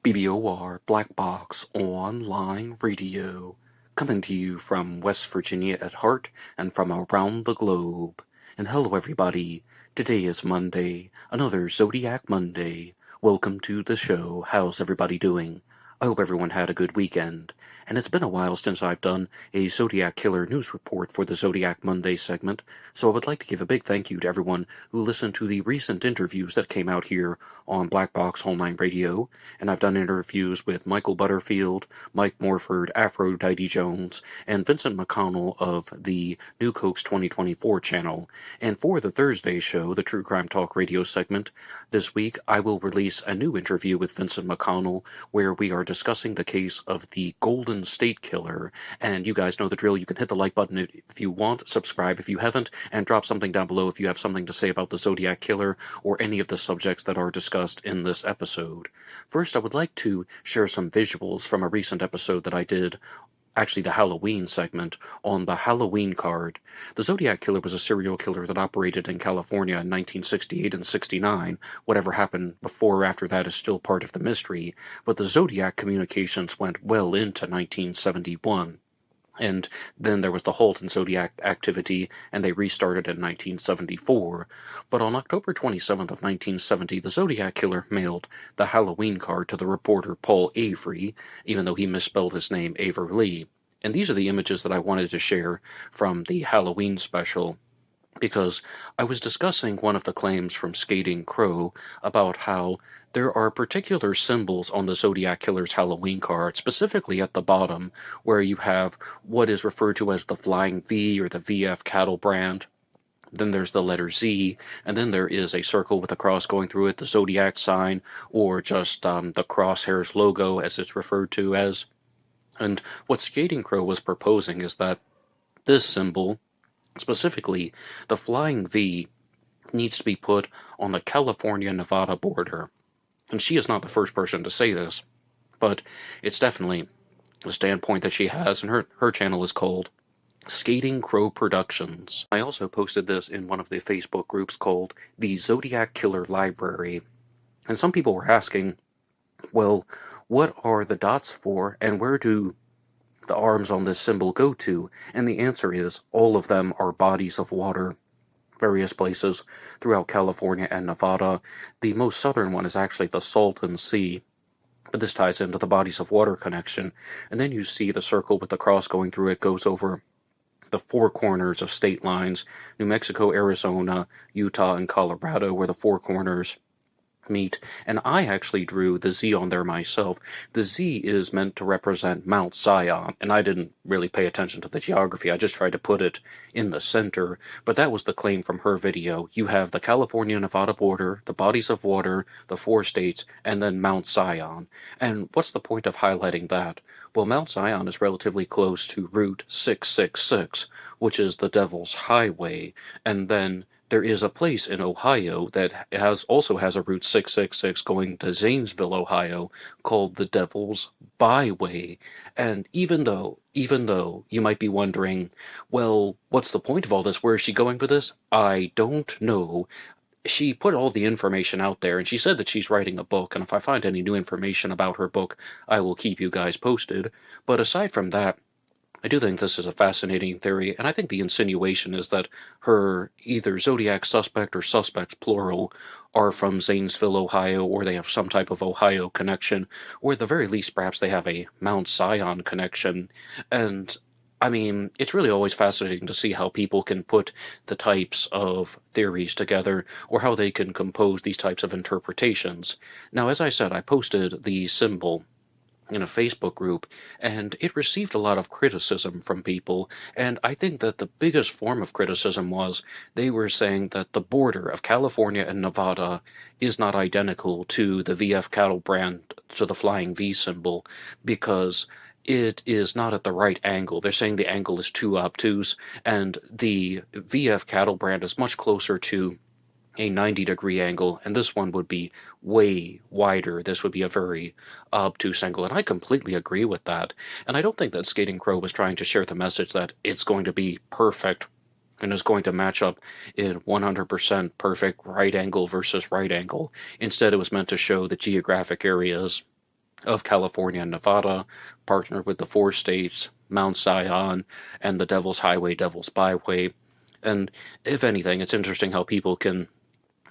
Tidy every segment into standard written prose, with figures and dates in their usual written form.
BBOR Black Box Online Radio, coming to you from West Virginia at heart and from around the globe. And hello everybody, today is Monday, another Zodiac Monday. Welcome to the show. How's everybody doing? I hope everyone had a good weekend. And it's been a while since I've done a Zodiac Killer news report for the Zodiac Monday segment, so I would like to give a big thank you to everyone who listened to the recent interviews that came out here on Black Box Online Radio. And I've done interviews with Michael Butterfield, Mike Morford, Aphrodite Jones, and Vincent McConnell of the New Cokes 2024 channel. And for the Thursday show, the True Crime Talk Radio segment, this week I will release a new interview with Vincent McConnell where we are discussing the case of the Golden State Killer. And you guys know the drill. You can hit the like button if you want, subscribe if you haven't, and drop something down below if you have something to say about the Zodiac Killer or any of the subjects that are discussed in this episode. First, I would like to share some visuals from a recent episode that I did, actually the Halloween segment, on the Halloween card. The Zodiac Killer was a serial killer that operated in California in 1968 and 69. Whatever happened before or after that is still part of the mystery, but the Zodiac communications went well into 1971. And then there was the halt in Zodiac activity, and they restarted in 1974. But on October 27th of 1970, the Zodiac Killer mailed the Halloween card to the reporter Paul Avery, even though he misspelled his name Averly. And these are the images that I wanted to share from the Halloween special, because I was discussing one of the claims from Skating Crow about how there are particular symbols on the Zodiac Killer's Halloween card, specifically at the bottom, where you have what is referred to as the Flying V or the VF cattle brand. Then there's the letter Z, and then there is a circle with a cross going through it, the Zodiac sign, or just the crosshairs logo, as it's referred to as. And what Skating Crow was proposing is that this symbol, specifically the Flying V, needs to be put on the California-Nevada border. And she is not the first person to say this, but it's definitely a standpoint that she has, and her channel is called Skating Crow Productions. I also posted this in one of the Facebook groups called the Zodiac Killer Library, and some people were asking, well, what are the dots for, and where do the arms on this symbol go to? And the answer is, all of them are bodies of water. Various places throughout California and Nevada. The most southern one is actually the Salton Sea, but this ties into the bodies of water connection. And then you see the circle with the cross going through it goes over the four corners of state lines: New Mexico, Arizona, Utah, and Colorado, where the four corners meet. And I actually drew the Z on there myself. The Z is meant to represent Mount Zion, and I didn't really pay attention to the geography. I just tried to put it in the center, but that was the claim from her video. You have the California-Nevada border, the bodies of water, the four states, and then Mount Zion. And what's the point of highlighting that? Well, Mount Zion is relatively close to Route 666, which is the Devil's Highway, and then there is a place in Ohio that also has a Route 666 going to Zanesville, Ohio, called the Devil's Byway. And even though you might be wondering, well, what's the point of all this? Where is she going with this? I don't know. She put all the information out there, and she said that she's writing a book, and if I find any new information about her book, I will keep you guys posted. But aside from that, I do think this is a fascinating theory, and I think the insinuation is that her either Zodiac suspect or suspects, plural, are from Zanesville, Ohio, or they have some type of Ohio connection, or at the very least, perhaps they have a Mount Zion connection. And, I mean, it's really always fascinating to see how people can put the types of theories together, or how they can compose these types of interpretations. Now, as I said, I posted the symbol in a Facebook group, and it received a lot of criticism from people, and I think that the biggest form of criticism was they were saying that the border of California and Nevada is not identical to the VF cattle brand, to the Flying V symbol, because it is not at the right angle. They're saying the angle is too obtuse, and the VF cattle brand is much closer to a 90-degree angle, and this one would be way wider. This would be a very obtuse angle, and I completely agree with that. And I don't think that Skating Crow was trying to share the message that it's going to be perfect and is going to match up in 100% perfect right angle versus right angle. Instead, it was meant to show the geographic areas of California and Nevada, partnered with the 4 states, Mount Zion, and the Devil's Highway, Devil's Byway. And if anything, it's interesting how people can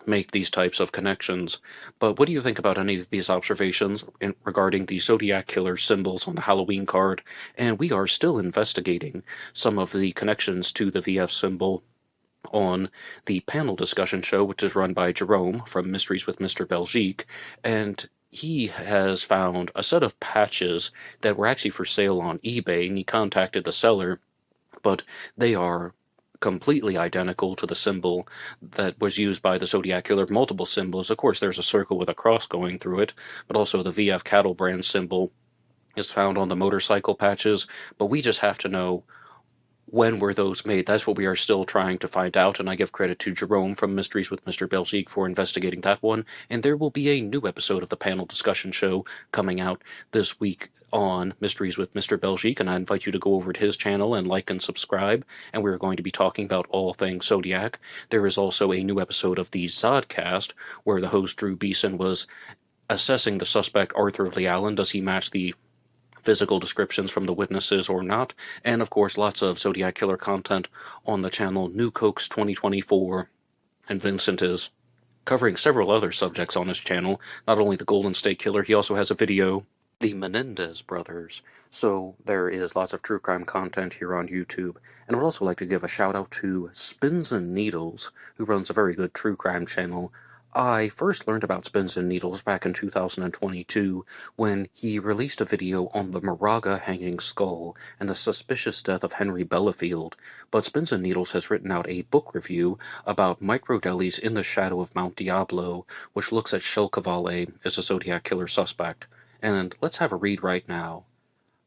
make these types of connections. But what do you think about any of these observations regarding the Zodiac Killer symbols on the Halloween card? And we are still investigating some of the connections to the VF symbol on the panel discussion show, which is run by Jerome from Mysteries with Mr. Belgique, and he has found a set of patches that were actually for sale on eBay, and he contacted the seller, but they are completely identical to the symbol that was used by the Zodiac Killer. Multiple symbols. Of course, there's a circle with a cross going through it, but also the VF cattle brand symbol is found on the motorcycle patches, but we just have to know when were those made. That's what we are still trying to find out, and I give credit to Jerome from Mysteries with Mr. Belgique for investigating that one, and there will be a new episode of the panel discussion show coming out this week on Mysteries with Mr. Belgique, and I invite you to go over to his channel and like and subscribe, and we're going to be talking about all things Zodiac. There is also a new episode of the Zodcast, where the host Drew Beeson was assessing the suspect Arthur Lee Allen. Does he match the physical descriptions from the witnesses or not? And of course, lots of Zodiac Killer content on the channel New Cokes 2024, and Vincent is covering several other subjects on his channel, not only the Golden State Killer, he also has a video, the Menendez brothers. So there is lots of true crime content here on YouTube. And I would also like to give a shout out to Spins and Needles, who runs a very good true crime channel. I first learned about Spins and Needles back in 2022 when he released a video on the Moraga hanging skull and the suspicious death of Henry Bellafield, but Spins and Needles has written out a book review about Mike Rodelli's In the Shadow of Mount Diablo, which looks at Shel Cavale as a Zodiac Killer suspect. And let's have a read right now.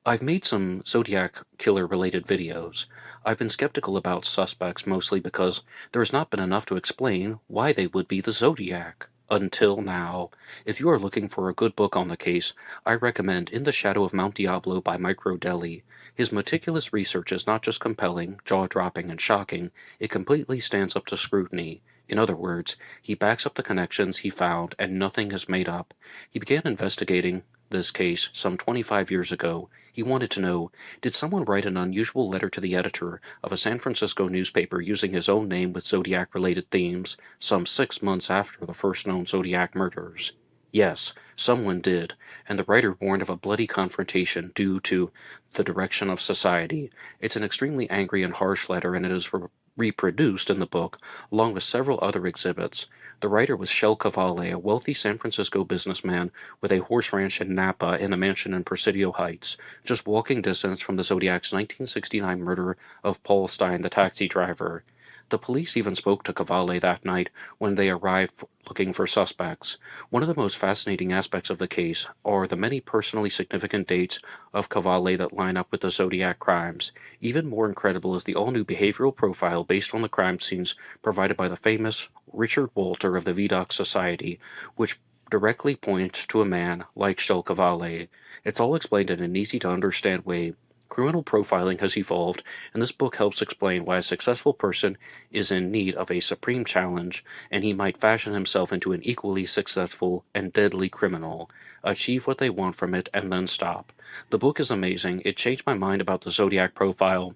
I've made some Zodiac Killer related videos. I've been skeptical about suspects mostly because there has not been enough to explain why they would be the Zodiac. Until now. If you are looking for a good book on the case, I recommend In the Shadow of Mount Diablo by Mike Rodelli. His meticulous research is not just compelling, jaw-dropping, and shocking, it completely stands up to scrutiny. In other words, he backs up the connections he found and nothing is made up. He began investigating this case some 25 years ago. He wanted to know, did someone write an unusual letter to the editor of a San Francisco newspaper using his own name with Zodiac-related themes some 6 months after the first known Zodiac murders? Yes, someone did, and the writer warned of a bloody confrontation due to the direction of society. It's an extremely angry and harsh letter, and it is reproduced in the book, along with several other exhibits. The writer was Shel Cavale, a wealthy San Francisco businessman with a horse ranch in Napa and a mansion in Presidio Heights, just walking distance from the Zodiac's 1969 murder of Paul Stein, the taxi driver. The police even spoke to Cavale that night when they arrived looking for suspects. One of the most fascinating aspects of the case are the many personally significant dates of Cavale that line up with the Zodiac crimes. Even more incredible is the all-new behavioral profile based on the crime scenes provided by the famous Richard Walter of the Vidocq Society, which directly points to a man like Shel Cavale. It's all explained in an easy-to-understand way. Criminal profiling has evolved, and this book helps explain why a successful person is in need of a supreme challenge, and he might fashion himself into an equally successful and deadly criminal, achieve what they want from it, and then stop. The book is amazing. It changed my mind about the Zodiac profile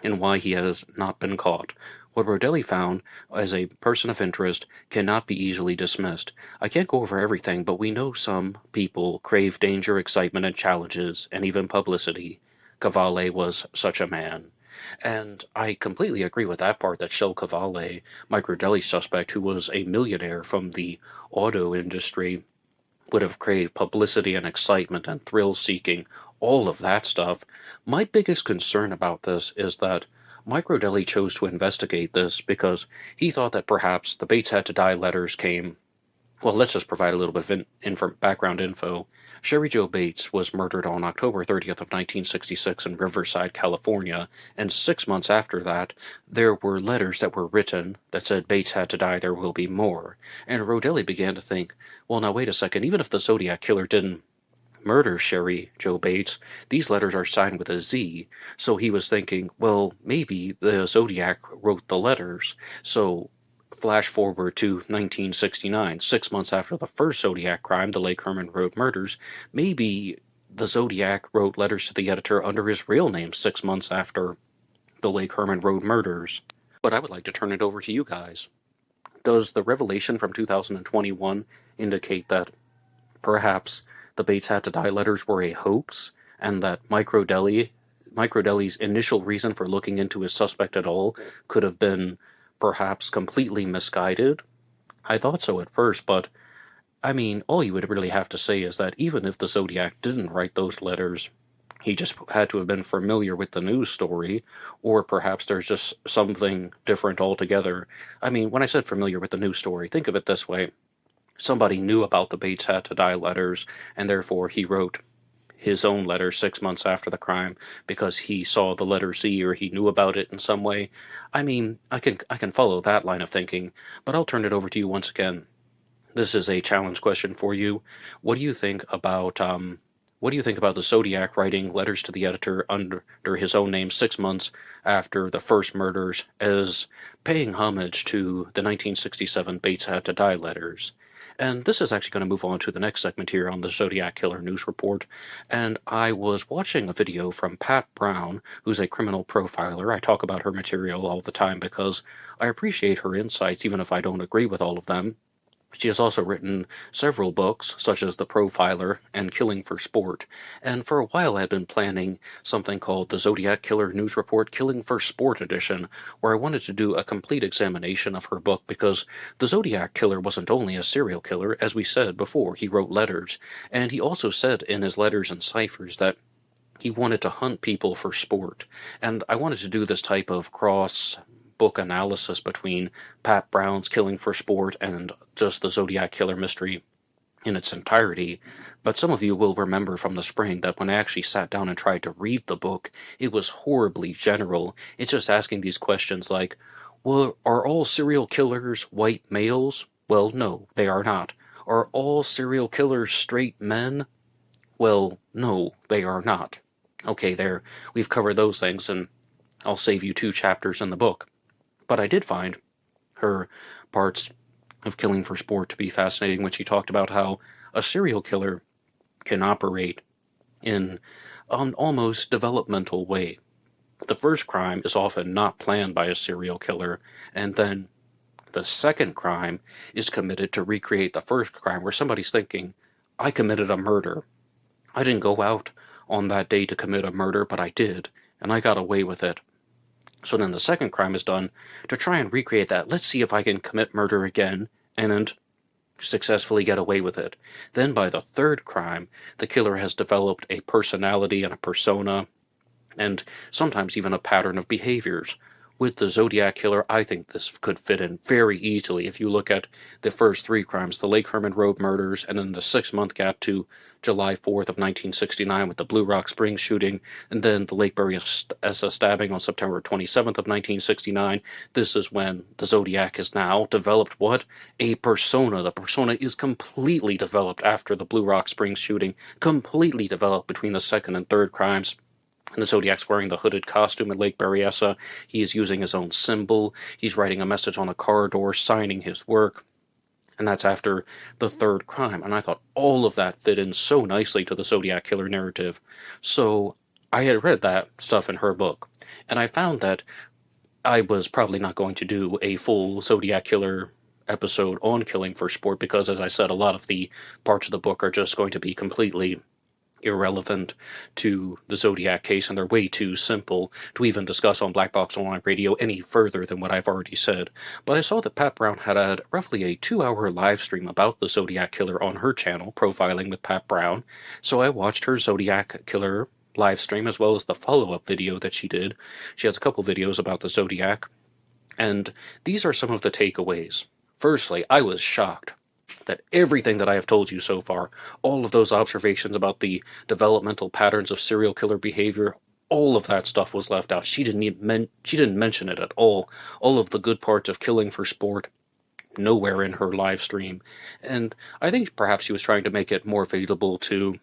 and why he has not been caught. What Rodelli found as a person of interest cannot be easily dismissed. I can't go over everything, but we know some people crave danger, excitement, and challenges, and even publicity. Cavale was such a man. And I completely agree with that part, that Shel Cavale, Mike Rodelli's suspect, who was a millionaire from the auto industry, would have craved publicity and excitement and thrill-seeking, all of that stuff. My biggest concern about this is that Mike Rodelli chose to investigate this because he thought that perhaps the Bates Had to Die letters came. Well, let's just provide a little bit of background info. Sherry Jo Bates was murdered on October 30th of 1966 in Riverside, California, and 6 months after that, there were letters that were written that said Bates had to die, there will be more. And Rodelli began to think, well, now wait a second, even if the Zodiac Killer didn't murder Sherry Jo Bates, these letters are signed with a Z, so he was thinking, well, maybe the Zodiac wrote the letters. So Flash forward to 1969, 6 months after the first Zodiac crime, the Lake Herman Road murders. Maybe the Zodiac wrote letters to the editor under his real name 6 months after the Lake Herman Road murders. But I would like to turn it over to you guys. Does the revelation from 2021 indicate that perhaps the Bates Had to Die letters were a hoax, and that Mike Rodelli's initial reason for looking into his suspect at all could have been perhaps completely misguided? I thought so at first, but I mean, all you would really have to say is that even if the Zodiac didn't write those letters, he just had to have been familiar with the news story, or perhaps there's just something different altogether. I mean, when I said familiar with the news story, think of it this way. Somebody knew about the Bates Had to Die letters, and therefore he wrote his own letter 6 months after the crime because he saw the letter Z or he knew about it in some way. I mean, I can follow that line of thinking, but I'll turn it over to you once again. This is a challenge question for you. What do you think about the Zodiac writing letters to the editor under his own name 6 months after the first murders as paying homage to the 1967 Bates Had to Die letters? And this is actually going to move on to the next segment here on the Zodiac Killer News Report. And I was watching a video from Pat Brown, who's a criminal profiler. I talk about her material all the time because I appreciate her insights, even if I don't agree with all of them. She has also written several books, such as The Profiler and Killing for Sport, and for a while I had been planning something called the Zodiac Killer News Report Killing for Sport Edition, where I wanted to do a complete examination of her book because the Zodiac Killer wasn't only a serial killer, as we said before, he wrote letters, and he also said in his letters and ciphers that he wanted to hunt people for sport, and I wanted to do this type of cross-book analysis between Pat Brown's Killing for Sport and just the Zodiac Killer mystery in its entirety. But some of you will remember from the spring that when I actually sat down and tried to read the book, it was horribly general. It's just asking these questions like, well, are all serial killers white males? Well, no, they are not. Are all serial killers straight men? Well, no, they are not. Okay, there, we've covered those things, and I'll save you 2 chapters in the book. But I did find her parts of Killing for Sport to be fascinating when she talked about how a serial killer can operate in an almost developmental way. The first crime is often not planned by a serial killer, and then the second crime is committed to recreate the first crime, where somebody's thinking, I committed a murder. I didn't go out on that day to commit a murder, but I did, and I got away with it. So then the second crime is done to try and recreate that. Let's see if I can commit murder again and successfully get away with it. Then by the third crime, the killer has developed a personality and a persona, and sometimes even a pattern of behaviors. With the Zodiac Killer, I think this could fit in very easily if you look at the first 3 crimes, the Lake Herman Road murders, and then the 6-month gap to July 4th of 1969 with the Blue Rock Springs shooting, and then the Lake Berryessa stabbing on September 27th of 1969. This is when the Zodiac has now developed what? A persona. The persona is completely developed after the Blue Rock Springs shooting, completely developed between the second and third crimes. And the Zodiac's wearing the hooded costume at Lake Berryessa. He is using his own symbol. He's writing a message on a car door, signing his work. And that's after the third crime. And I thought all of that fit in so nicely to the Zodiac Killer narrative. So I had read that stuff in her book. And I found that I was probably not going to do a full Zodiac Killer episode on Killing for Sport because, as I said, a lot of the parts of the book are just going to be completely irrelevant to the Zodiac case, and they're way too simple to even discuss on Black Box Online Radio any further than what I've already said. But I saw that Pat Brown had roughly a 2-hour live stream about the Zodiac Killer on her channel, Profiling with Pat Brown, so I watched her Zodiac Killer live stream as well as the follow-up video that she did. She has a couple videos about the Zodiac, and these are some of the takeaways. Firstly, I was shocked that everything that I have told you so far, all of those observations about the developmental patterns of serial killer behavior, all of that stuff was left out. She didn't mention it at all. All of the good parts of Killing for Sport, nowhere in her live stream. And I think perhaps she was trying to make it more available to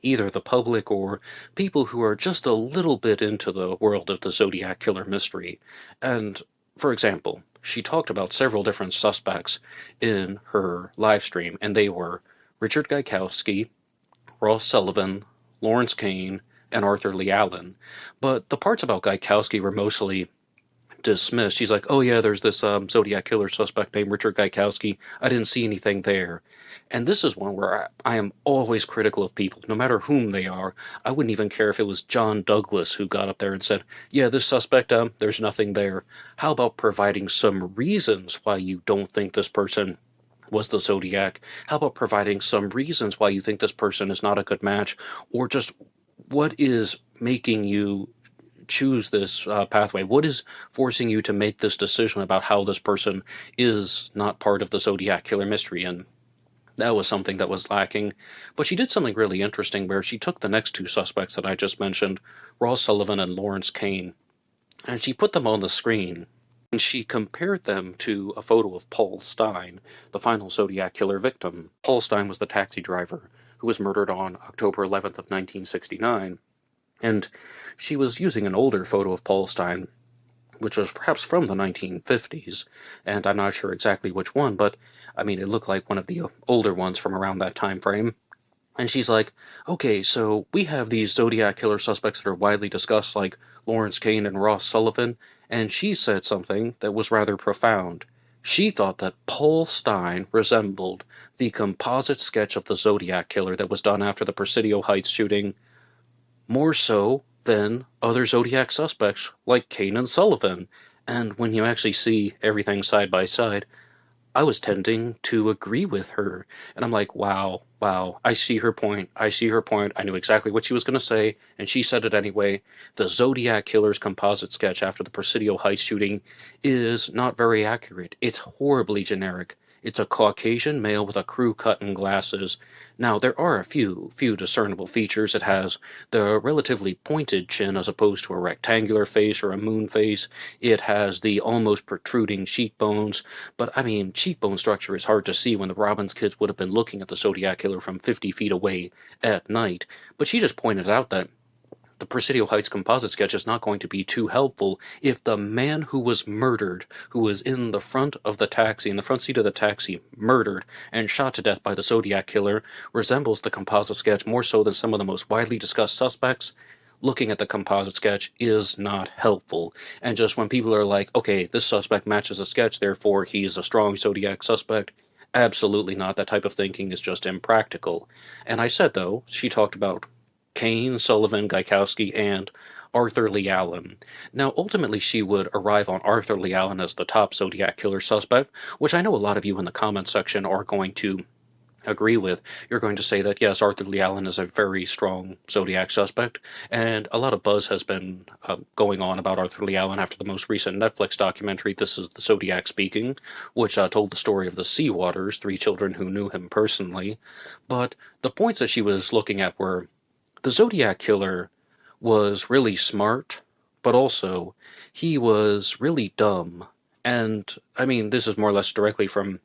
either the public or people who are just a little bit into the world of the Zodiac Killer mystery. And, for example, she talked about several different suspects in her live stream, and they were Richard Gaikowski, Ross Sullivan, Lawrence Kane, and Arthur Lee Allen. But the parts about Gaikowski were mostly dismissed. She's like, oh yeah, there's this Zodiac Killer suspect named Richard Gaikowski. I didn't see anything there. And this is one where I am always critical of people, no matter whom they are. I wouldn't even care if it was John Douglas who got up there and said, yeah, this suspect, there's nothing there. How about providing some reasons why you don't think this person was the Zodiac? How about providing some reasons why you think this person is not a good match? Or just what is making you choose this pathway? What is forcing you to make this decision about how this person is not part of the Zodiac Killer mystery? And that was something that was lacking. But she did something really interesting where she took the next two suspects that I just mentioned, Ross Sullivan and Lawrence Kane, and she put them on the screen. And she compared them to a photo of Paul Stine, the final Zodiac Killer victim. Paul Stine was the taxi driver who was murdered on October 11th of 1969. And she was using an older photo of Paul Stine, which was perhaps from the 1950s, and I'm not sure exactly which one, but, I mean, it looked like one of the older ones from around that time frame. And she's like, okay, so we have these Zodiac Killer suspects that are widely discussed, like Lawrence Kane and Ross Sullivan, and she said something that was rather profound. She thought that Paul Stine resembled the composite sketch of the Zodiac Killer that was done after the Presidio Heights shooting, more so than other Zodiac suspects like Kane and Sullivan. And when you actually see everything side by side, I was tending to agree with her. And I'm like, wow, I see her point. I knew exactly what she was going to say, and she said it anyway. The Zodiac Killer's composite sketch after the Presidio Heights shooting is not very accurate. It's horribly generic. It's a Caucasian male with a crew cut and glasses. Now, there are a few discernible features. It has the relatively pointed chin as opposed to a rectangular face or a moon face. It has the almost protruding cheekbones. But, I mean, cheekbone structure is hard to see when the Robbins kids would have been looking at the Zodiac Killer from 50 feet away at night. But she just pointed out that the Presidio Heights composite sketch is not going to be too helpful if the man who was murdered, who was in the front of the taxi, in the front seat of the taxi, murdered and shot to death by the Zodiac Killer, resembles the composite sketch more so than some of the most widely discussed suspects. Looking at the composite sketch is not helpful. And just when people are like, okay, this suspect matches a sketch, therefore he's a strong Zodiac suspect, absolutely not. That type of thinking is just impractical. And I said, though, she talked about Kane, Sullivan, Gaikowski, and Arthur Lee Allen. Now, ultimately, she would arrive on Arthur Lee Allen as the top Zodiac Killer suspect, which I know a lot of you in the comments section are going to agree with. You're going to say that, yes, Arthur Lee Allen is a very strong Zodiac suspect, and a lot of buzz has been going on about Arthur Lee Allen after the most recent Netflix documentary, This is the Zodiac Speaking, which told the story of the Seawaters, 3 children who knew him personally. But the points that she was looking at were, the Zodiac Killer was really smart, but also he was really dumb. And, I mean, this is more or less directly from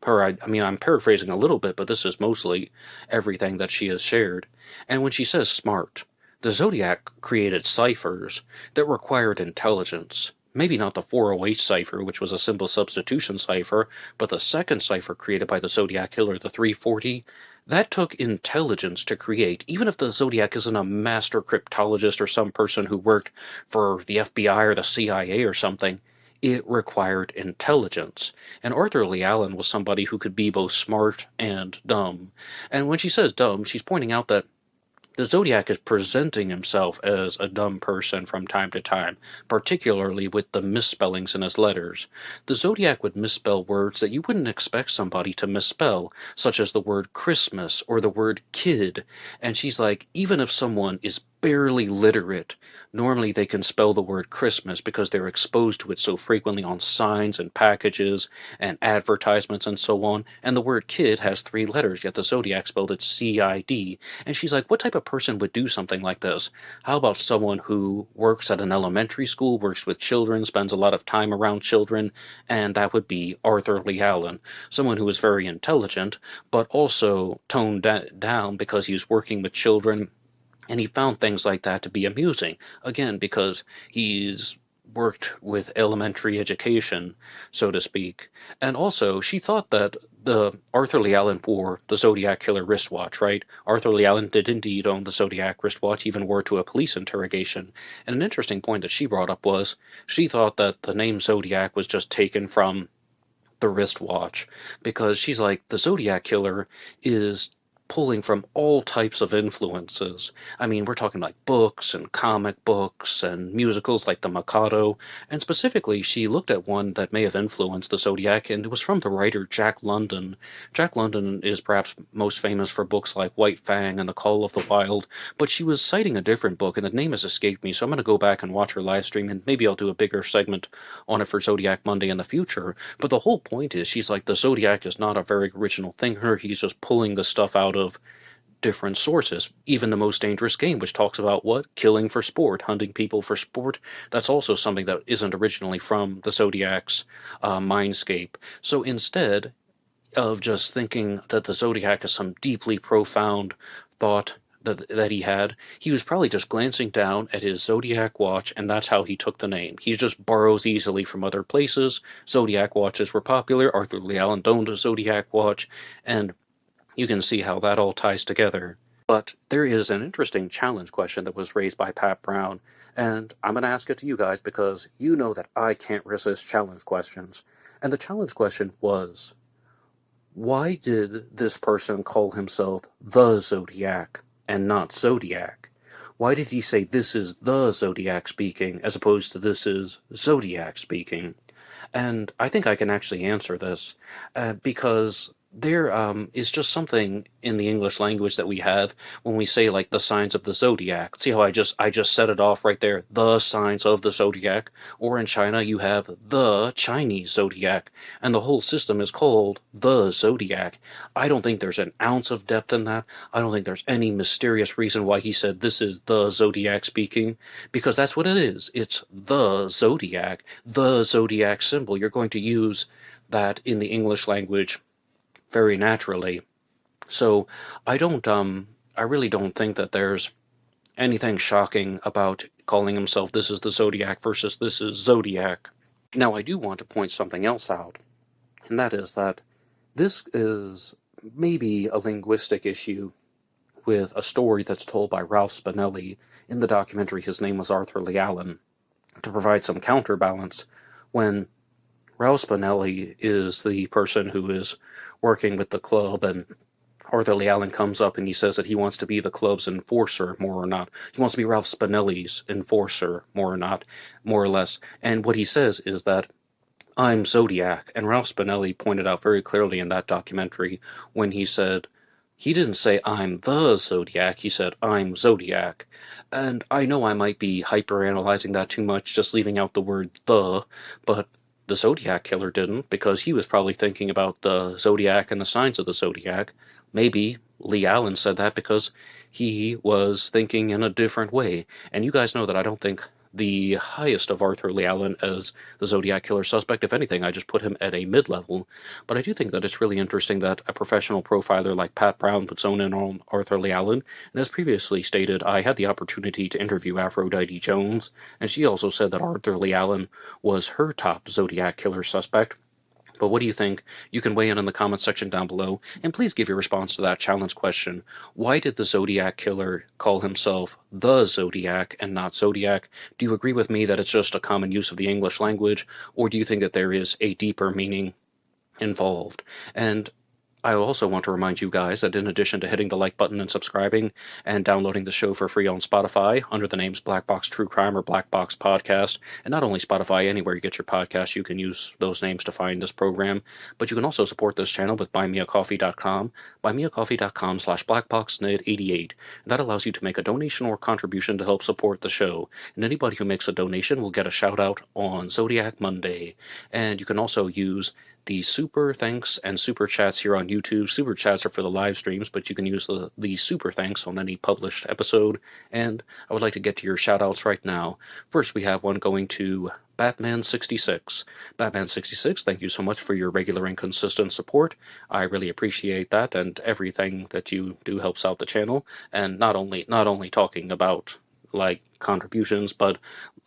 her. I mean, I'm paraphrasing a little bit, but this is mostly everything that she has shared. And when she says smart, the Zodiac created ciphers that required intelligence. Maybe not the 408 cipher, which was a symbol substitution cipher, but the second cipher created by the Zodiac Killer, the 340, that took intelligence to create. Even if the Zodiac isn't a master cryptologist or some person who worked for the FBI or the CIA or something, it required intelligence. And Arthur Lee Allen was somebody who could be both smart and dumb. And when she says dumb, she's pointing out that the Zodiac is presenting himself as a dumb person from time to time, particularly with the misspellings in his letters. The Zodiac would misspell words that you wouldn't expect somebody to misspell, such as the word Christmas or the word kid. And she's like, even if someone is barely literate, normally they can spell the word Christmas because they're exposed to it so frequently on signs and packages and advertisements and so on, and the word kid has 3 letters, yet the Zodiac spelled it C-I-D. And she's like, what type of person would do something like this? How about someone who works at an elementary school, works with children, spends a lot of time around children? And that would be Arthur Lee Allen, someone who is very intelligent, but also toned down because he's working with children. And he found things like that to be amusing, again, because he's worked with elementary education, so to speak. And also, she thought that the Arthur Lee Allen wore the Zodiac Killer wristwatch, right? Arthur Lee Allen did indeed own the Zodiac wristwatch, even wore it to a police interrogation. And an interesting point that she brought up was she thought that the name Zodiac was just taken from the wristwatch, because she's like, the Zodiac Killer is pulling from all types of influences. I mean, we're talking like books and comic books and musicals like The Mikado, and specifically, she looked at one that may have influenced the Zodiac, and it was from the writer Jack London. Jack London is perhaps most famous for books like White Fang and The Call of the Wild, but she was citing a different book, and the name has escaped me, so I'm going to go back and watch her live stream, and maybe I'll do a bigger segment on it for Zodiac Monday in the future. But the whole point is, she's like, the Zodiac is not a very original thinker, he's just pulling the stuff out of different sources. Even The Most Dangerous Game, which talks about what? Killing for sport, hunting people for sport. That's also something that isn't originally from the Zodiac's mindscape. So instead of just thinking that the Zodiac is some deeply profound thought that he was probably just glancing down at his Zodiac watch, and that's how he took the name. He just borrows easily from other places. Zodiac watches were popular. Arthur Lee Allen owned a Zodiac watch, and you can see how that all ties together. But there is an interesting challenge question that was raised by Pat Brown, and I'm going to ask it to you guys because you know that I can't resist challenge questions. And the challenge question was, why did this person call himself the Zodiac and not Zodiac? Why did he say this is the Zodiac speaking as opposed to this is Zodiac speaking? And I think I can actually answer this because there is just something in the English language that we have when we say like the signs of the zodiac. See how I just set it off right there, the signs of the zodiac. Or in China you have the Chinese zodiac, and the whole system is called the zodiac. I don't think there's an ounce of depth in that. I don't think there's any mysterious reason why he said this is the zodiac speaking, because that's what it is. It's the zodiac symbol. You're going to use that in the English language very naturally. So I really don't think that there's anything shocking about calling himself this is the Zodiac versus this is Zodiac. Now I do want to point something else out, and that is that this is maybe a linguistic issue with a story that's told by Ralph Spinelli in the documentary His Name Was Arthur Lee Allen, to provide some counterbalance when Ralph Spinelli is the person who is working with the club, and Arthur Lee Allen comes up and he says that he wants to be the club's enforcer, more or not. He wants to be Ralph Spinelli's enforcer, more or less. And what he says is that I'm Zodiac, and Ralph Spinelli pointed out very clearly in that documentary when he said, he didn't say I'm the Zodiac, he said I'm Zodiac. And I know I might be hyper-analyzing that too much, just leaving out the word the, but the Zodiac Killer didn't, because he was probably thinking about the Zodiac and the signs of the Zodiac. Maybe Lee Allen said that because he was thinking in a different way. And you guys know that I don't think the highest of Arthur Lee Allen as the Zodiac Killer suspect. If anything, I just put him at a mid-level. But I do think that it's really interesting that a professional profiler like Pat Brown puts zone in on Arthur Lee Allen. And as previously stated, I had the opportunity to interview Aphrodite Jones, and she also said that Arthur Lee Allen was her top Zodiac Killer suspect. But what do you think? You can weigh in the comment section down below, and please give your response to that challenge question. Why did the Zodiac Killer call himself the Zodiac and not Zodiac? Do you agree with me that it's just a common use of the English language, or do you think that there is a deeper meaning involved? And I also want to remind you guys that in addition to hitting the like button and subscribing and downloading the show for free on Spotify under the names Black Box True Crime or Black Box Podcast, and not only Spotify, anywhere you get your podcasts, you can use those names to find this program, but you can also support this channel with buymeacoffee.com, buymeacoffee.com/blackboxned88. That allows you to make a donation or contribution to help support the show, and anybody who makes a donation will get a shout out on Zodiac Monday. And you can also use the super thanks and super chats here on YouTube. Super chats are for the live streams, but you can use the super thanks on any published episode. And I would like to get to your shout outs right now. First, we have one going to Batman66. Batman66, thank you so much for your regular and consistent support. I really appreciate that, and everything that you do helps out the channel. And not only talking about like contributions, but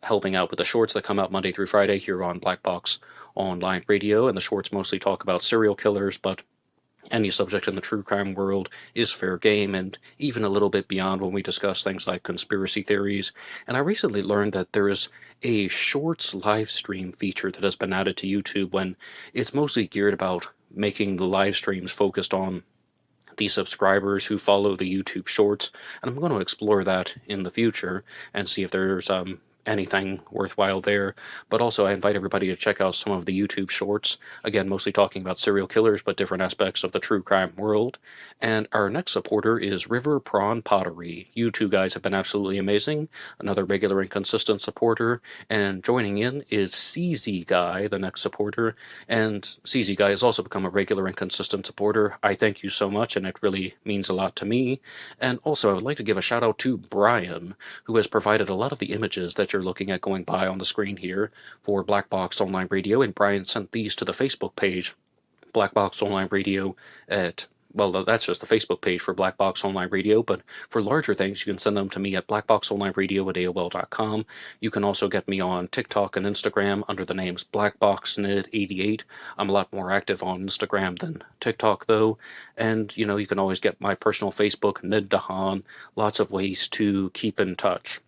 helping out with the shorts that come out Monday through Friday here on Black Box Online Radio, and the shorts mostly talk about serial killers, but any subject in the true crime world is fair game, and even a little bit beyond when we discuss things like conspiracy theories. And I recently learned that there is a shorts live stream feature that has been added to YouTube when it's mostly geared about making the live streams focused on the subscribers who follow the YouTube shorts. And I'm going to explore that in the future and see if there's anything worthwhile there. But also I invite everybody to check out some of the YouTube shorts, again mostly talking about serial killers but different aspects of the true crime world. And our next supporter is River Prawn Pottery. You two guys have been absolutely amazing, another regular and consistent supporter. And joining in is CZ Guy, the next supporter, and CZ Guy has also become a regular and consistent supporter. I thank you so much, and it really means a lot to me. And also I would like to give a shout out to Brian, who has provided a lot of the images that you're looking at going by on the screen here for Black Box Online Radio, and Brian sent these to the Facebook page, Black Box Online Radio well, that's just the Facebook page for Black Box Online Radio, but for larger things, you can send them to me at blackboxonlineradio@AOL.com. You can also get me on TikTok and Instagram under the names blackboxned88. I'm a lot more active on Instagram than TikTok, though. And, you can always get my personal Facebook, Ned Dahan. Lots of ways to keep in touch.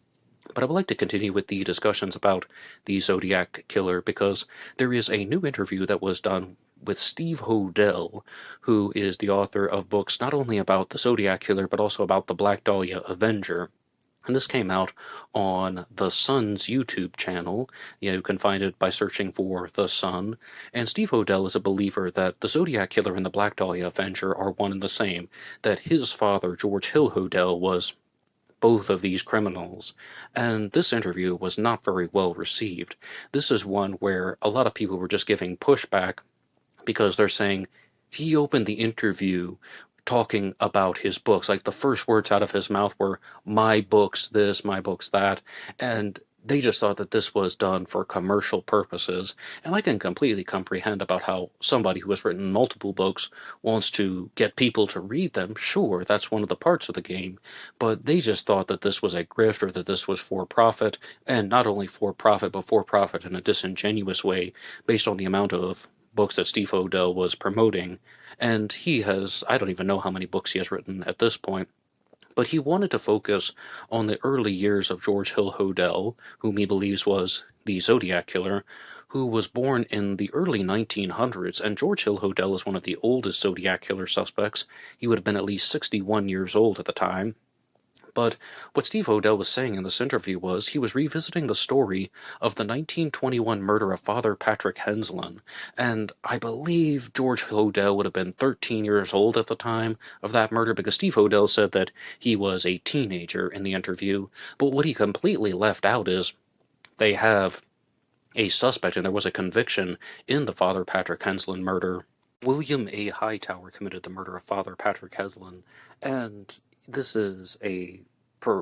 But I would like to continue with the discussions about the Zodiac Killer, because there is a new interview that was done with Steve Hodel, who is the author of books not only about the Zodiac Killer, but also about the Black Dahlia Avenger. And this came out on The Sun's YouTube channel. You can find it by searching for The Sun. And Steve Hodel is a believer that the Zodiac Killer and the Black Dahlia Avenger are one and the same, that his father, George Hill Hodel, was both of these criminals. And this interview was not very well received. This is one where a lot of people were just giving pushback because they're saying he opened the interview talking about his books. Like, the first words out of his mouth were, my books this, my books that. And they just thought that this was done for commercial purposes. And I can completely comprehend about how somebody who has written multiple books wants to get people to read them. Sure, that's one of the parts of the game. But they just thought that this was a grift, or that this was for profit. And not only for profit, but for profit in a disingenuous way, based on the amount of books that Steve Hodel was promoting. And he has, I don't even know how many books he has written at this point. But he wanted to focus on the early years of George Hill Hodel, whom he believes was the Zodiac Killer, who was born in the early 1900s. And George Hill Hodel is one of the oldest Zodiac Killer suspects. He would have been at least 61 years old at the time. But what Steve Hodel was saying in this interview was he was revisiting the story of the 1921 murder of Father Patrick Henslin. And I believe George Hodel would have been 13 years old at the time of that murder, because Steve Hodel said that he was a teenager in the interview. But what he completely left out is they have a suspect, and there was a conviction in the Father Patrick Henslin murder. William A. Hightower committed the murder of Father Patrick Henslin, and this is a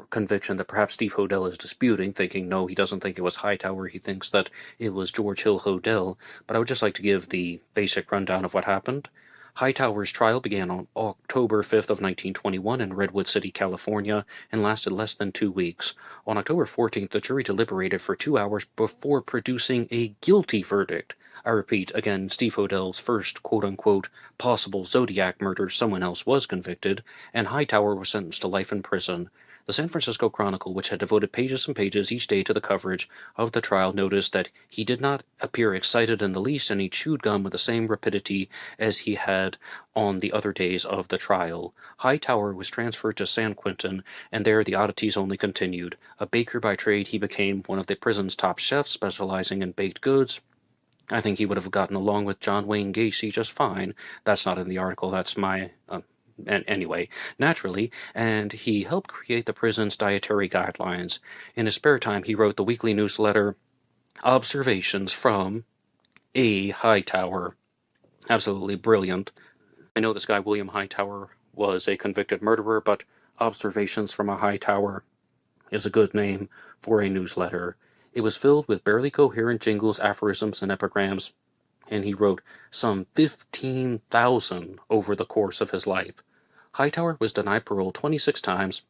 conviction that perhaps Steve Hodel is disputing, thinking no, he doesn't think it was Hightower, he thinks that it was George Hill Hodel. But I would just like to give the basic rundown of what happened. Hightower's trial began on October 5th of 1921 in Redwood City, California, and lasted less than 2 weeks. On October 14th, the jury deliberated for 2 hours before producing a guilty verdict. I repeat, again, Steve Hodel's first quote-unquote possible Zodiac murder, someone else was convicted, and Hightower was sentenced to life in prison. The San Francisco Chronicle, which had devoted pages and pages each day to the coverage of the trial, noticed that he did not appear excited in the least, and he chewed gum with the same rapidity as he had on the other days of the trial. Hightower was transferred to San Quentin, and there the oddities only continued. A baker by trade, he became one of the prison's top chefs, specializing in baked goods. I think he would have gotten along with John Wayne Gacy just fine. That's not in the article, that's my... Anyway, naturally, and he helped create the prison's dietary guidelines. In his spare time, he wrote the weekly newsletter, Observations from A. Hightower. Absolutely brilliant. I know this guy, William Hightower, was a convicted murderer, but Observations from a Hightower is a good name for a newsletter. It was filled with barely coherent jingles, aphorisms, and epigrams, and he wrote some 15,000 over the course of his life. Hightower was denied parole 26 times,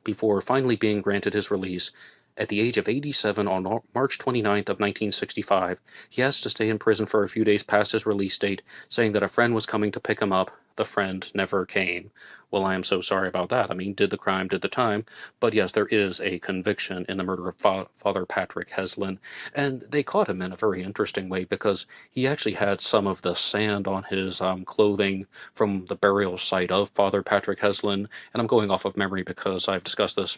before finally being granted his release. At the age of 87 on March 29th of 1965, he asked to stay in prison for a few days past his release date, saying that a friend was coming to pick him up. The friend never came. Well, I am so sorry about that. I mean, did the crime, did the time. But yes, there is a conviction in the murder of Father Patrick Heslin. And they caught him in a very interesting way because he actually had some of the sand on his clothing from the burial site of Father Patrick Heslin. And I'm going off of memory because I've discussed this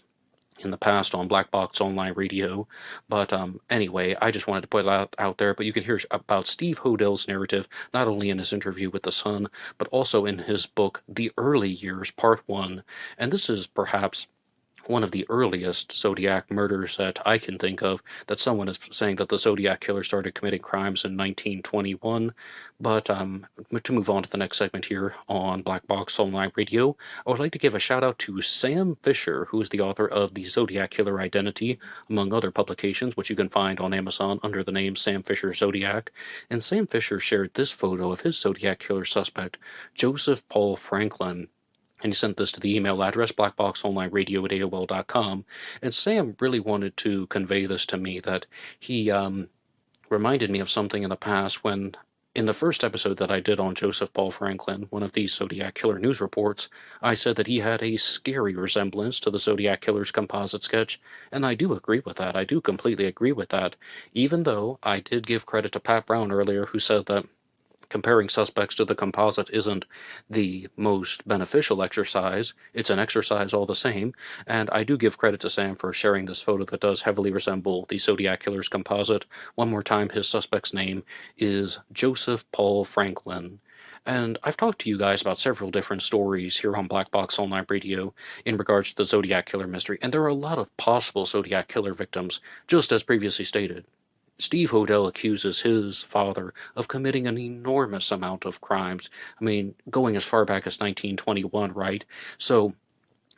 in the past on Black Box Online Radio. But anyway, I just wanted to put it out there. But you can hear about Steve Hodel's narrative, not only in his interview with The Sun, but also in his book, The Early Years, Part 1. And this is perhaps one of the earliest Zodiac murders that I can think of, that someone is saying that the Zodiac Killer started committing crimes in 1921. But to move on to the next segment here on Black Box Online Radio, I would like to give a shout out to Sam Fisher, who is the author of The Zodiac Killer Identity, among other publications, which you can find on Amazon under the name Sam Fisher Zodiac. And Sam Fisher shared this photo of his Zodiac Killer suspect, Joseph Paul Franklin. And he sent this to the email address, blackboxonlineradio@aol.com. And Sam really wanted to convey this to me, that he reminded me of something in the past when, in the first episode that I did on Joseph Paul Franklin, one of these Zodiac Killer news reports, I said that he had a scary resemblance to the Zodiac Killer's composite sketch. And I do agree with that. I do completely agree with that. Even though I did give credit to Pat Brown earlier, who said that comparing suspects to the composite isn't the most beneficial exercise. It's an exercise all the same, and I do give credit to Sam for sharing this photo that does heavily resemble the Zodiac Killer's composite. One more time, his suspect's name is Joseph Paul Franklin. And I've talked to you guys about several different stories here on Black Box Online Radio in regards to the Zodiac Killer mystery, and there are a lot of possible Zodiac Killer victims, just as previously stated. Steve Hodel accuses his father of committing an enormous amount of crimes. I mean, going as far back as 1921, right? So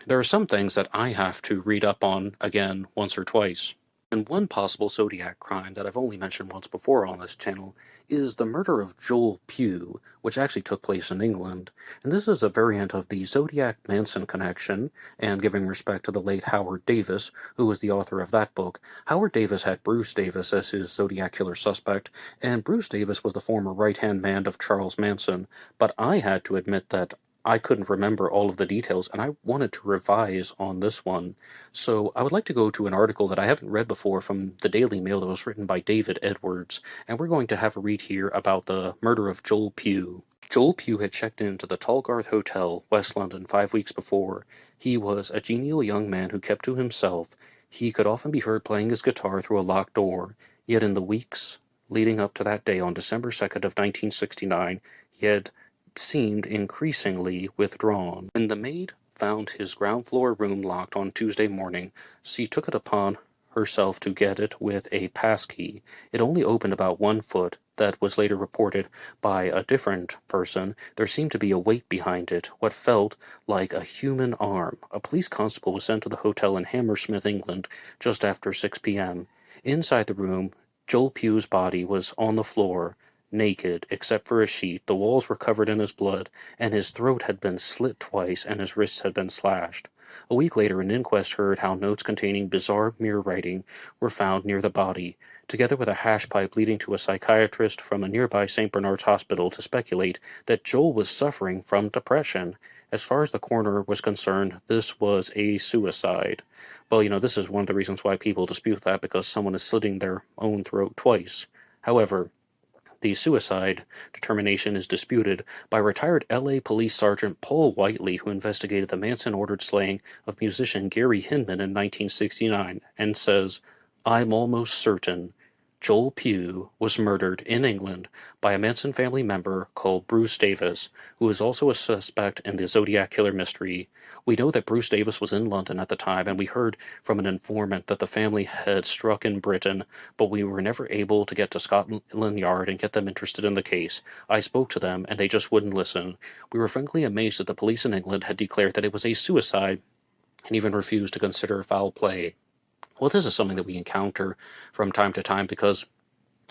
there are some things that I have to read up on again once or twice. And one possible Zodiac crime that I've only mentioned once before on this channel is the murder of Joel Pugh, which actually took place in England. And this is a variant of the Zodiac Manson Connection, and giving respect to the late Howard Davis, who was the author of that book. Howard Davis had Bruce Davis as his Zodiac Killer suspect, and Bruce Davis was the former right-hand man of Charles Manson. But I had to admit that I couldn't remember all of the details, and I wanted to revise on this one. So I would like to go to an article that I haven't read before from the Daily Mail that was written by David Edwards, and we're going to have a read here about the murder of Joel Pugh. Joel Pugh had checked into the Tallgarth Hotel, West London, 5 weeks before. He was a genial young man who kept to himself. He could often be heard playing his guitar through a locked door, yet in the weeks leading up to that day on December 2nd of 1969, he had seemed increasingly withdrawn. When the maid found his ground floor room locked on Tuesday morning, she took it upon herself to get it with a passkey. It only opened about 1 foot. That was later reported by a different person. There seemed to be a weight behind it, what felt like a human arm. A police constable was sent to the hotel in Hammersmith, England, just after 6 p.m. Inside the room, Joel Pugh's body was on the floor, naked, except for a sheet. The walls were covered in his blood, and his throat had been slit twice, and his wrists had been slashed. A week later, an inquest heard how notes containing bizarre mirror writing were found near the body, together with a hash pipe leading to a psychiatrist from a nearby St. Bernard's hospital to speculate that Joel was suffering from depression. As far as the coroner was concerned, this was a suicide. Well, this is one of the reasons why people dispute that, because someone is slitting their own throat twice. However, the suicide determination is disputed by retired L.A. Police Sergeant Paul Whiteley, who investigated the Manson-ordered slaying of musician Gary Hinman in 1969, and says, "I'm almost certain Joel Pugh was murdered in England by a Manson family member called Bruce Davis, who is also a suspect in the Zodiac Killer mystery. We know that Bruce Davis was in London at the time, and we heard from an informant that the family had struck in Britain, but we were never able to get to Scotland Yard and get them interested in the case. I spoke to them, and they just wouldn't listen. We were frankly amazed that the police in England had declared that it was a suicide, and even refused to consider foul play." Well, this is something that we encounter from time to time because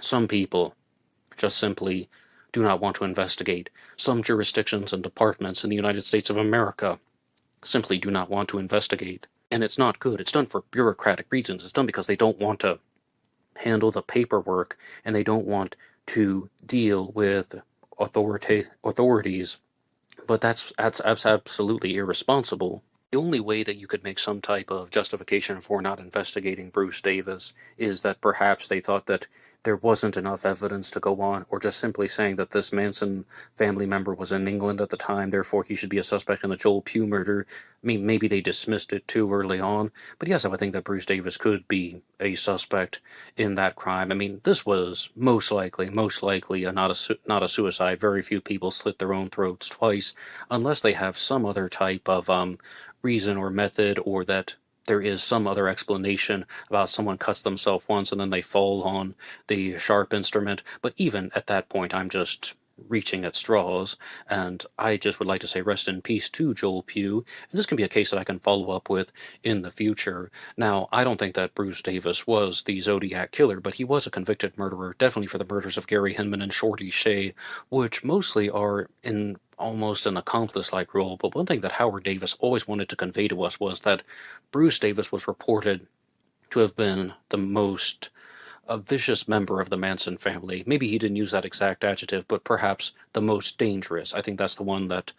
some people just simply do not want to investigate. Some jurisdictions and departments in the United States of America simply do not want to investigate. And it's not good. It's done for bureaucratic reasons. It's done because they don't want to handle the paperwork, and they don't want to deal with authorities. But that's absolutely irresponsible. The only way that you could make some type of justification for not investigating Bruce Davis is that perhaps they thought that there wasn't enough evidence to go on, or just simply saying that this Manson family member was in England at the time, therefore he should be a suspect in the Joel Pugh murder. I mean, maybe they dismissed it too early on, but yes, I would think that Bruce Davis could be a suspect in that crime. I mean, this was most likely not a suicide. Very few people slit their own throats twice, unless they have some other type of reason or method, or that there is some other explanation about someone cuts themselves once and then they fall on the sharp instrument. But even at that point, I'm just reaching at straws, and I just would like to say rest in peace to Joel Pugh. And this can be a case that I can follow up with in the future. Now, I don't think that Bruce Davis was the Zodiac Killer, but he was a convicted murderer, definitely for the murders of Gary Hinman and Shorty Shea, which mostly are in almost an accomplice-like role. But one thing that Howard Davis always wanted to convey to us was that Bruce Davis was reported to have been the most a vicious member of the Manson family. Maybe he didn't use that exact adjective, but perhaps the most dangerous. I think that's the one that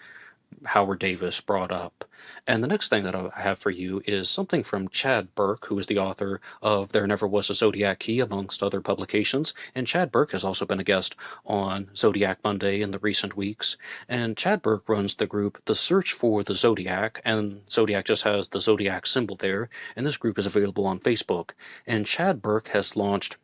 Howard Davis brought up. And the next thing that I have for you is something from Chad Burke, who is the author of There Never Was a Zodiac Key, amongst other publications. And Chad Burke has also been a guest on Zodiac Monday in the recent weeks. And Chad Burke runs the group The Search for the Zodiac, and Zodiac just has the Zodiac symbol there, and this group is available on Facebook. And Chad Burke has launched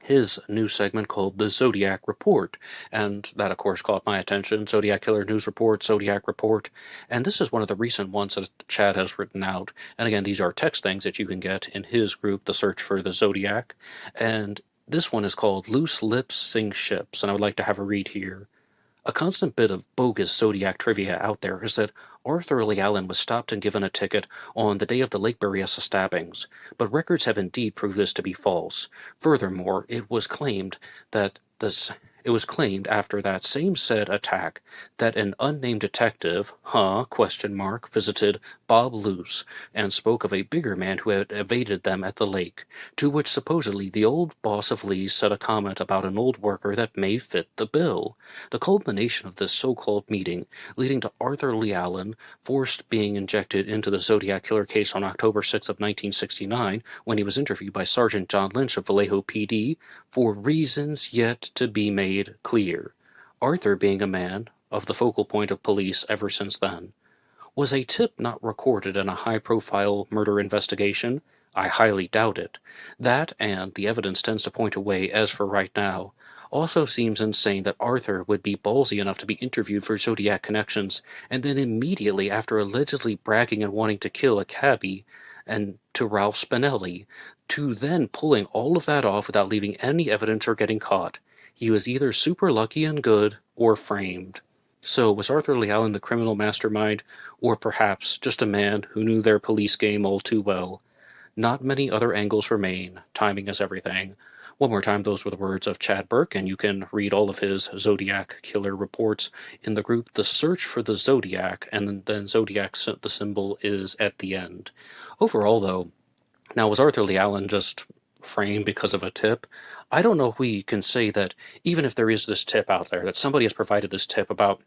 his new segment called the Zodiac Report, and that of course caught my attention. Zodiac Killer News Report, Zodiac Report, and this is one of the recent ones that Chad has written out. And again, these are text things that you can get in his group, The Search for the Zodiac, and this one is called Loose Lips Sink Ships, and I would like to have a read here. A constant bit of bogus Zodiac trivia out there is that Arthur Lee Allen was stopped and given a ticket on the day of the Lake Berryessa stabbings, but records have indeed proved this to be false. Furthermore, it was claimed after that same said attack that an unnamed detective, visited Bob Luce and spoke of a bigger man who had evaded them at the lake, to which supposedly the old boss of Lee's said a comment about an old worker that may fit the bill. The culmination of this so-called meeting, leading to Arthur Lee Allen forced being injected into the Zodiac Killer case on October 6th of 1969, when he was interviewed by Sergeant John Lynch of Vallejo PD, for reasons yet to be made clear. Arthur being a man of the focal point of police ever since then. Was a tip not recorded in a high-profile murder investigation? I highly doubt it. That, and the evidence tends to point away as for right now. Also seems insane that Arthur would be ballsy enough to be interviewed for Zodiac Connections, and then immediately after allegedly bragging and wanting to kill a cabbie, and to Ralph Spinelli, to then pulling all of that off without leaving any evidence or getting caught. He was either super lucky and good, or framed. So, was Arthur Lee Allen the criminal mastermind, or perhaps just a man who knew their police game all too well? Not many other angles remain. Timing is everything. One more time, those were the words of Chad Burke, and you can read all of his Zodiac Killer reports in the group The Search for the Zodiac, and then Zodiac, the symbol, is at the end. Overall, though, now was Arthur Lee Allen just framed because of a tip? I don't know if we can say that, even if there is this tip out there, that somebody has provided this tip about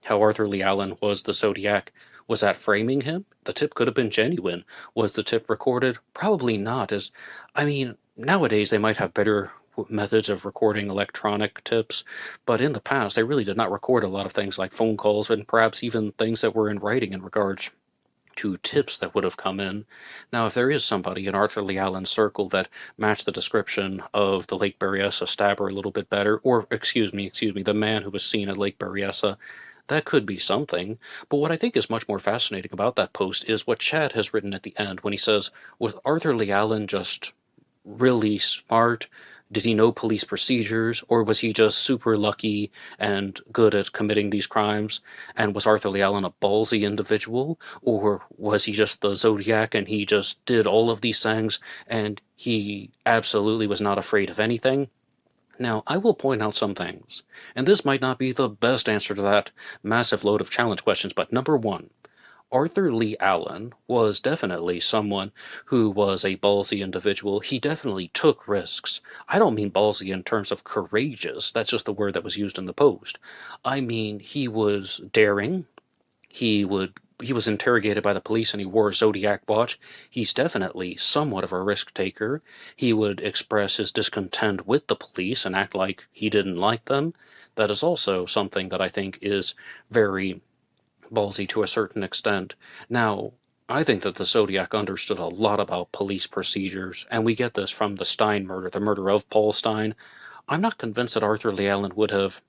how Arthur Lee Allen was the Zodiac. Was that framing him? The tip could have been genuine. Was the tip recorded? Probably not. Nowadays they might have better methods of recording electronic tips, but in the past they really did not record a lot of things like phone calls and perhaps even things that were in writing in regards to tips that would have come in. Now, if there is somebody in Arthur Lee Allen's circle that matched the description of the Lake Berryessa stabber a little bit better, or, excuse me, the man who was seen at Lake Berryessa, that could be something. But what I think is much more fascinating about that post is what Chad has written at the end when he says, was Arthur Lee Allen just really smart? Did he know police procedures, or was he just super lucky and good at committing these crimes? And was Arthur Lee Allen a ballsy individual, or was he just the Zodiac and he just did all of these things and he absolutely was not afraid of anything? Now, I will point out some things, and this might not be the best answer to that massive load of challenge questions, but number one, Arthur Lee Allen was definitely someone who was a ballsy individual. He definitely took risks. I don't mean ballsy in terms of courageous. That's just the word that was used in the post. I mean, he was daring. He was interrogated by the police and he wore a Zodiac watch. He's definitely somewhat of a risk taker. He would express his discontent with the police and act like he didn't like them. That is also something that I think is very ballsy to a certain extent. Now, I think that the Zodiac understood a lot about police procedures, and we get this from the Stein murder, the murder of Paul Stein. I'm not convinced that Arthur Lee Allen would have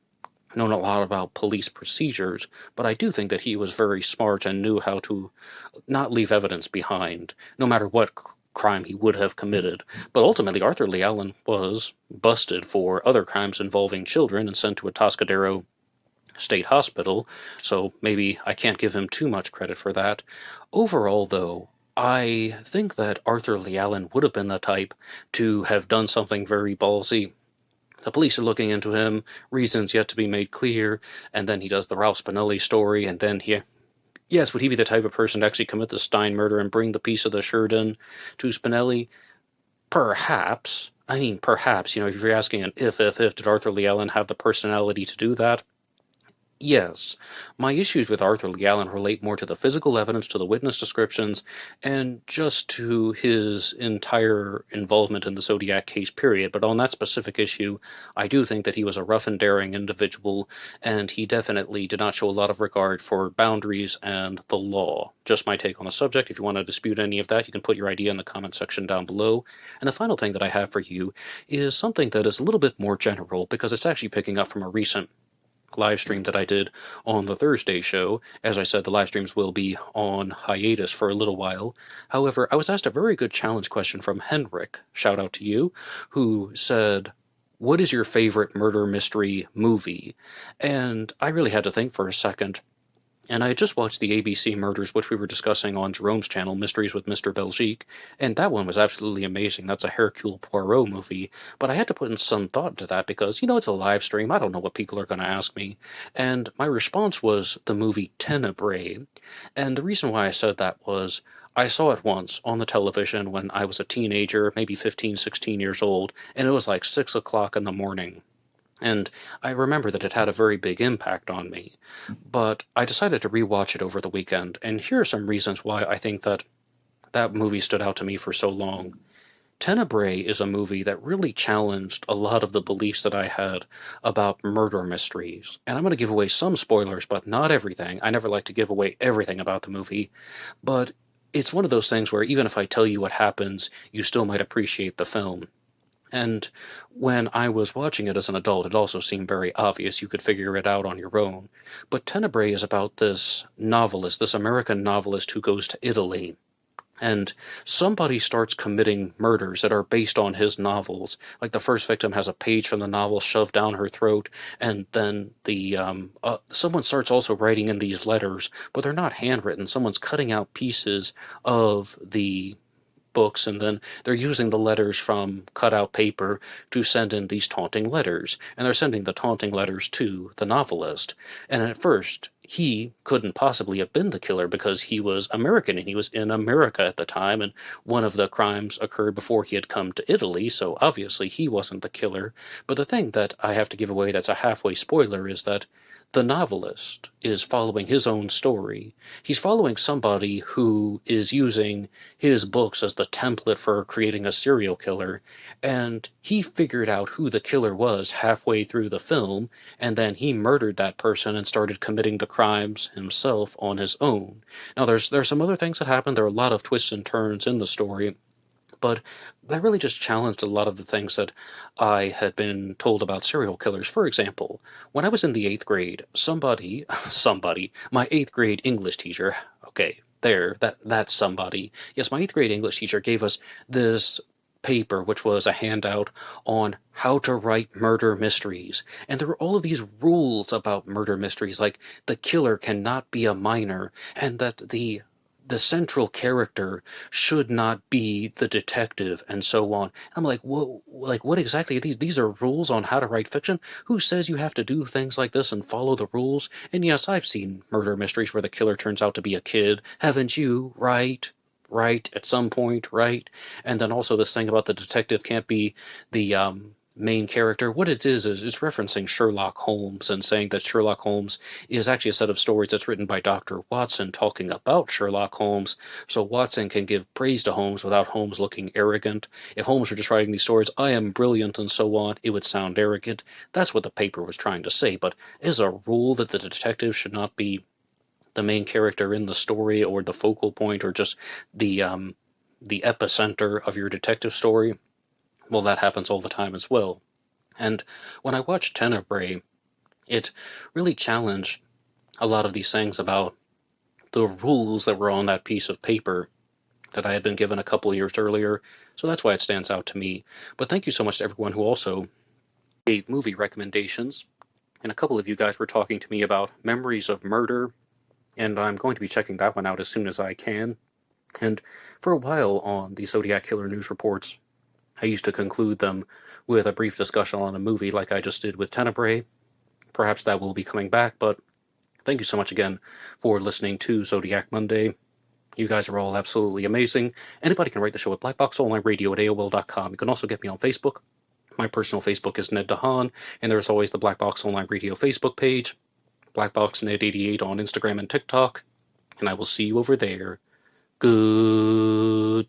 known a lot about police procedures, but I do think that he was very smart and knew how to not leave evidence behind, no matter what crime he would have committed. But ultimately, Arthur Lee Allen was busted for other crimes involving children and sent to a Atascadero State Hospital, so maybe I can't give him too much credit for that. Overall, though, I think that Arthur Lee Allen would have been the type to have done something very ballsy. The police are looking into him, reasons yet to be made clear, and then he does the Ralph Spinelli story, and then yes, would he be the type of person to actually commit the Stein murder and bring the piece of the shirt in to Spinelli? Perhaps. I mean, perhaps, if you're asking an if, did Arthur Lee Allen have the personality to do that? Yes. My issues with Arthur Lee Allen relate more to the physical evidence, to the witness descriptions, and just to his entire involvement in the Zodiac case, period. But on that specific issue, I do think that he was a rough and daring individual, and he definitely did not show a lot of regard for boundaries and the law. Just my take on the subject. If you want to dispute any of that, you can put your idea in the comment section down below. And the final thing that I have for you is something that is a little bit more general, because it's actually picking up from a recent live stream that I did on the Thursday show. As I said, the live streams will be on hiatus for a little while. However, I was asked a very good challenge question from Henrik, shout out to you, who said, what is your favorite murder mystery movie? And I really had to think for a second. And I had just watched the ABC Murders, which we were discussing on Jerome's channel, Mysteries with Mr. Belgique, and that one was absolutely amazing. That's a Hercule Poirot movie, but I had to put in some thought into that because, it's a live stream. I don't know what people are going to ask me. And my response was the movie Tenebrae. And the reason why I said that was I saw it once on the television when I was a teenager, maybe 15, 16 years old, and it was like 6 o'clock in the morning. And I remember that it had a very big impact on me. But I decided to rewatch it over the weekend, and here are some reasons why I think that that movie stood out to me for so long. Tenebrae is a movie that really challenged a lot of the beliefs that I had about murder mysteries. And I'm going to give away some spoilers, but not everything. I never like to give away everything about the movie. But it's one of those things where even if I tell you what happens, you still might appreciate the film. And when I was watching it as an adult, it also seemed very obvious you could figure it out on your own. But Tenebrae is about this novelist, this American novelist who goes to Italy. And somebody starts committing murders that are based on his novels. Like the first victim has a page from the novel shoved down her throat, and then someone starts also writing in these letters, but they're not handwritten. Someone's cutting out pieces of the books, and then they're using the letters from cut-out paper to send in these taunting letters, and they're sending the taunting letters to the novelist. And at first, he couldn't possibly have been the killer because he was American, and he was in America at the time, and one of the crimes occurred before he had come to Italy, so obviously he wasn't the killer. But the thing that I have to give away that's a halfway spoiler is that the novelist is following his own story. He's following somebody who is using his books as the template for creating a serial killer, and he figured out who the killer was halfway through the film, and then he murdered that person and started committing the crimes himself on his own. Now, there's some other things that happen. There are a lot of twists and turns in the story, but that really just challenged a lot of the things that I had been told about serial killers. For example, when I was in the 8th grade, somebody, my 8th grade English teacher, okay, that's somebody. Yes, my 8th grade English teacher gave us this paper, which was a handout on how to write murder mysteries. And there were all of these rules about murder mysteries, like the killer cannot be a minor, and that the the central character should not be the detective, and so on. I'm like, what exactly are these? These are rules on how to write fiction? Who says you have to do things like this and follow the rules? And yes, I've seen murder mysteries where the killer turns out to be a kid. Haven't you? Right, at some point, right? And then also this thing about the detective can't be the main character. What it is it's referencing Sherlock Holmes and saying that Sherlock Holmes is actually a set of stories that's written by Dr. Watson talking about Sherlock Holmes, so Watson can give praise to Holmes without Holmes looking arrogant. If Holmes were just writing these stories, I am brilliant and so on, it would sound arrogant. That's what the paper was trying to say, but as a rule that the detective should not be the main character in the story or the focal point or just the epicenter of your detective story, well, that happens all the time as well. And when I watched Tenebrae, it really challenged a lot of these things about the rules that were on that piece of paper that I had been given a couple years earlier, so that's why it stands out to me. But thank you so much to everyone who also gave movie recommendations, and a couple of you guys were talking to me about Memories of Murder, and I'm going to be checking that one out as soon as I can. And for a while on the Zodiac Killer news reports, I used to conclude them with a brief discussion on a movie like I just did with Tenebrae. Perhaps that will be coming back, but thank you so much again for listening to Zodiac Monday. You guys are all absolutely amazing. Anybody can write the show at blackboxonlineradio at AOL.com. You can also get me on Facebook. My personal Facebook is Ned DeHaan, and there's always the Black Box Online Radio Facebook page, BlackBoxNed88 on Instagram and TikTok, and I will see you over there. Goodbye.